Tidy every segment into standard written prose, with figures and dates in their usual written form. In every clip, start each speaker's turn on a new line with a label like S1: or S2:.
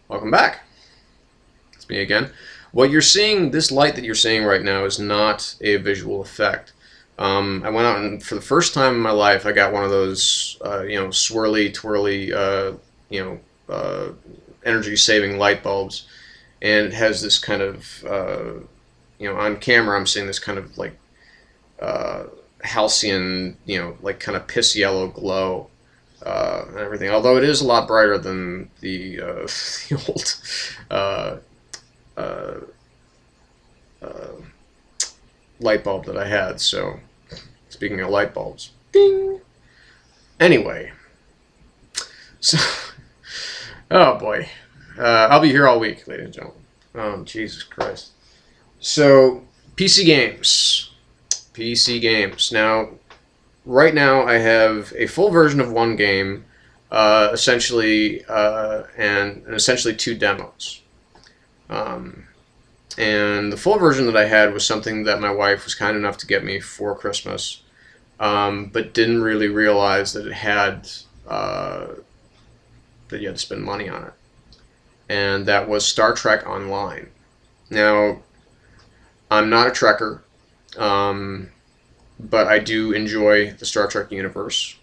S1: Welcome back. It's me again. What you're seeing, this light that you're seeing right now, is not a visual effect. I went out and for the first time in my life, I got one of those, swirly, twirly, energy-saving light bulbs, and it has this kind of, on camera, I'm seeing this kind of like halcyon, like kind of piss yellow glow. And everything. Although it is a lot brighter than the, the old uh, uh, uh, light bulb that I had. So, speaking of light bulbs, ding. Anyway, so oh boy, I'll be here all week, ladies and gentlemen. Oh Jesus Christ. So PC games, PC games. Now, right now, I have a full version of one game, essentially, and essentially two demos. And the full version that I had was something that my wife was kind enough to get me for Christmas, but didn't really realize that it had that you had to spend money on it, and that was Star Trek Online. Now, I'm not a Trekker. But I do enjoy the Star Trek universe.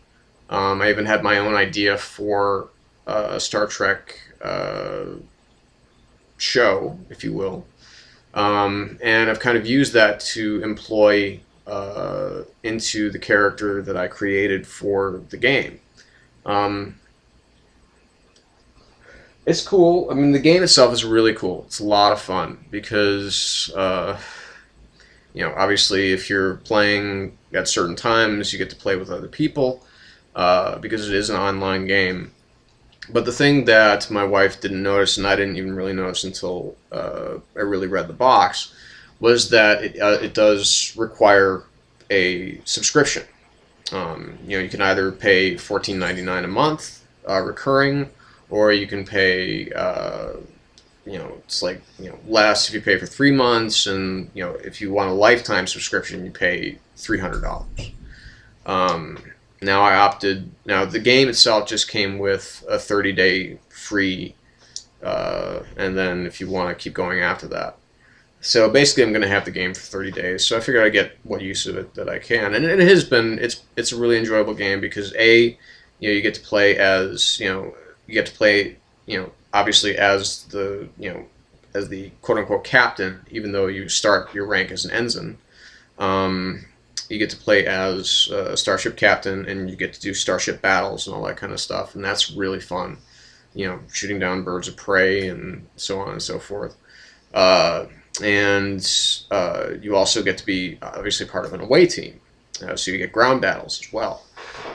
S1: I even had my own idea for a Star Trek show, if you will. And I've kind of used that to employ into the character that I created for the game. It's cool. I mean, the game itself is really cool. It's a lot of fun because obviously if you're playing at certain times, you get to play with other people because it is an online game. But the thing that my wife didn't notice, and I didn't even really notice until I really read the box, was that it does require a subscription. You can either pay $14.99 a month recurring, or you can pay it's like, less if you pay for 3 months, and, if you want a lifetime subscription, you pay $300. Now the game itself just came with a 30-day free, and then if you want to keep going after that. So basically I'm going to have the game for 30 days, so I figured I'd get what use of it that I can. And it has been, it's a really enjoyable game because you get to play as, obviously as the quote-unquote captain, even though you start your rank as an ensign. You get to play as a starship captain, and you get to do starship battles and all that kind of stuff, and that's really fun. Shooting down birds of prey and so on and so forth. And you also get to be, obviously, part of an away team. So you get ground battles as well.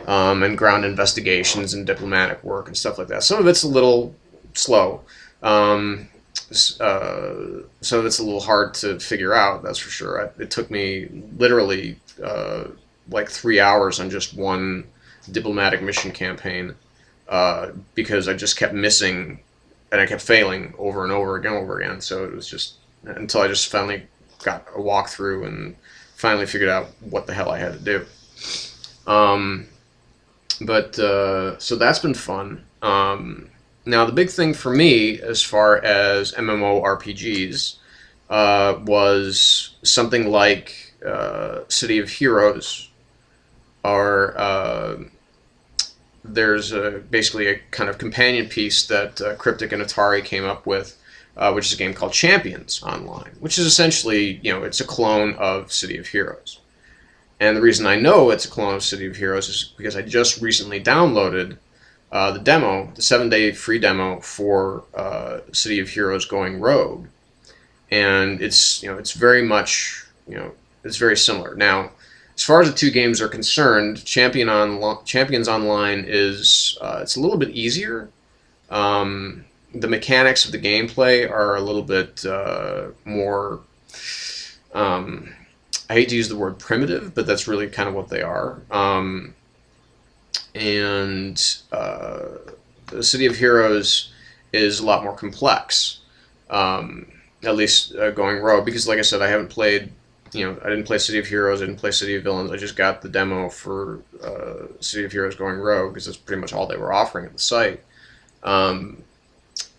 S1: And ground investigations and diplomatic work and stuff like that. Some of it's a little slow. So it's a little hard to figure out, that's for sure. It took me literally like 3 hours on just one diplomatic mission campaign because I just kept missing and I kept failing over and over again. So it was just until I just finally got a walkthrough and finally figured out what the hell I had to do. So that's been fun. Now, the big thing for me, as far as MMORPGs, was something like City of Heroes, or there's basically a kind of companion piece that Cryptic and Atari came up with, which is a game called Champions Online, which is essentially, it's a clone of City of Heroes. And the reason I know it's a clone of City of Heroes is because I just recently downloaded the demo, the 7-day free demo for City of Heroes Going Rogue, and it's very much, it's very similar. Now, as far as the two games are concerned, Champions Online is it's a little bit easier. The mechanics of the gameplay are a little bit more. I hate to use the word primitive, but that's really kind of what they are. And the City of Heroes is a lot more complex, at least Going Rogue, because like I said, I haven't played, I didn't play City of Heroes, I didn't play City of Villains, I just got the demo for City of Heroes Going Rogue, because that's pretty much all they were offering at the site.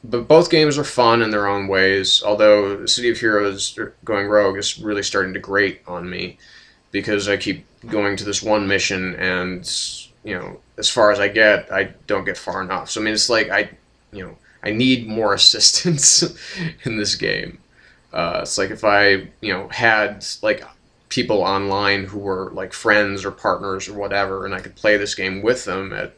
S1: but both games are fun in their own ways. Although City of Heroes Going Rogue is really starting to grate on me because I keep going to this one mission, and as far as I get, I don't get far enough. So I mean, it's like I need more assistance in this game. It's like if I had like people online who were like friends or partners or whatever, and I could play this game with them at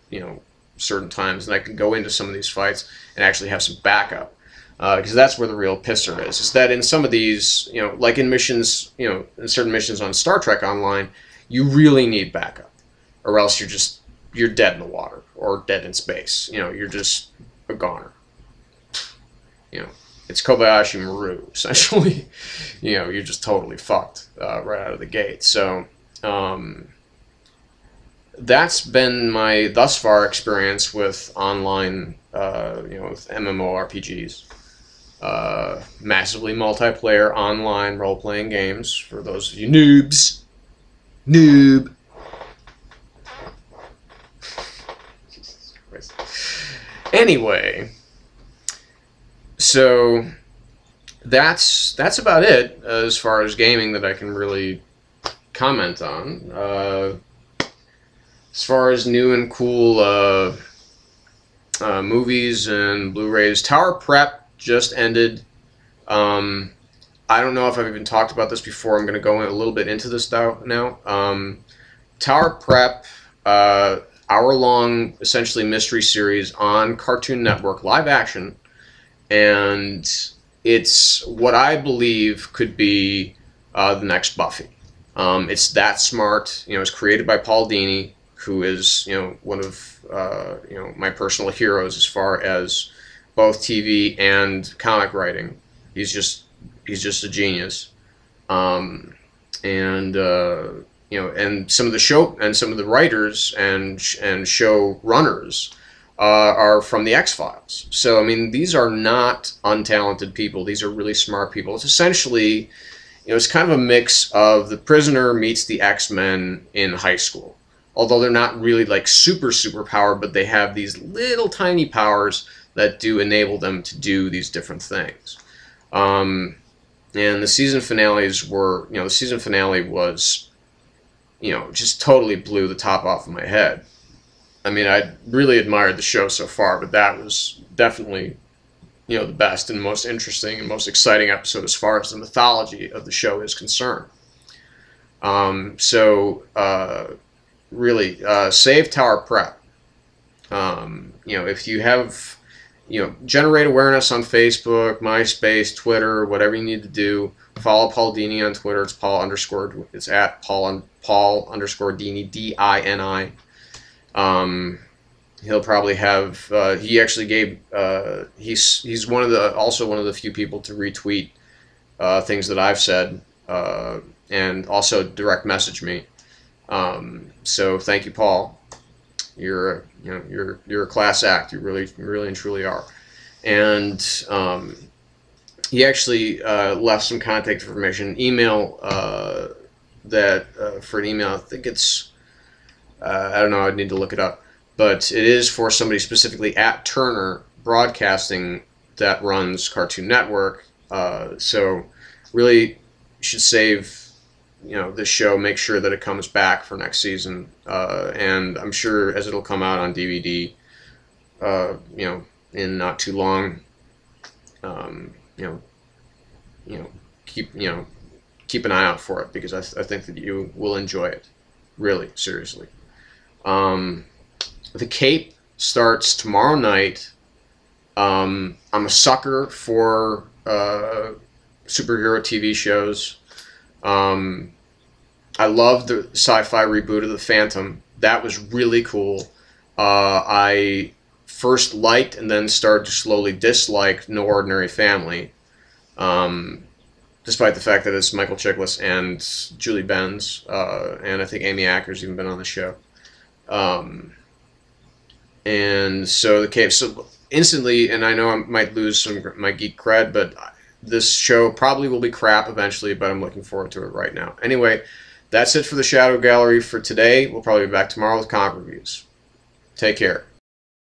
S1: certain times, and I could go into some of these fights and actually have some backup. Because that's where the real pisser is. Is that in some of these, like in missions, in certain missions on Star Trek Online, you really need backup, or else you're dead in the water or dead in space. You're just a goner. It's Kobayashi Maru essentially. You're just totally fucked right out of the gate. So that's been my thus far experience with online, with MMORPGs. Massively multiplayer online role-playing games for those of you noobs. Noob. Jesus Christ. Anyway, so that's about it as far as gaming that I can really comment on. As far as new and cool movies and Blu-rays, Tower Prep just ended. I don't know if I've even talked about this before. I'm going to go a little bit into this now. Tower Prep, hour-long, essentially mystery series on Cartoon Network, live action, and it's what I believe could be the next Buffy. It's that smart. It's created by Paul Dini, who is one of my personal heroes as far as both TV and comic writing. He's just a genius. And some of the show and some of the writers and show runners are from the X-Files. So I mean, these are not untalented people. These are really smart people. It's essentially, it's kind of a mix of the Prisoner meets the X-Men in high school. Although they're not really like super powered, but they have these little tiny powers that do enable them to do these different things. And the season finales were, the season finale was, just totally blew the top off of my head. I mean, I really admired the show so far, but that was definitely, the best and most interesting and most exciting episode as far as the mythology of the show is concerned. Really, save Tower Prep. If you have, generate awareness on Facebook, MySpace, Twitter, whatever you need to do. Follow Paul Dini on Twitter. It's it's at Paul _Dini, D-I-N-I. He'll probably have, he actually gave, he's also one of the few people to retweet things that I've said, and also direct message me. So thank you, Paul. You're a class act. You really and truly are. And he actually left some contact information, email for an email. I think it's I don't know. I'd need to look it up, but it is for somebody specifically at Turner Broadcasting that runs Cartoon Network. So really, should save this show, make sure that it comes back for next season, and I'm sure as it'll come out on DVD, in not too long, keep an eye out for it, because I think that you will enjoy it, really, seriously. The Cape starts tomorrow night. I'm a sucker for superhero TV shows. I love the sci-fi reboot of The Phantom. That was really cool. I first liked and then started to slowly dislike No Ordinary Family, despite the fact that it's Michael Chiklis and Julie Benz, and I think Amy Acker's even been on the show. And so The Cape, so instantly, and I know I might lose some of my geek cred, but this show probably will be crap eventually, but I'm looking forward to it right now. Anyway, that's it for the Shadow Gallery for today. We'll probably be back tomorrow with comic reviews. Take care.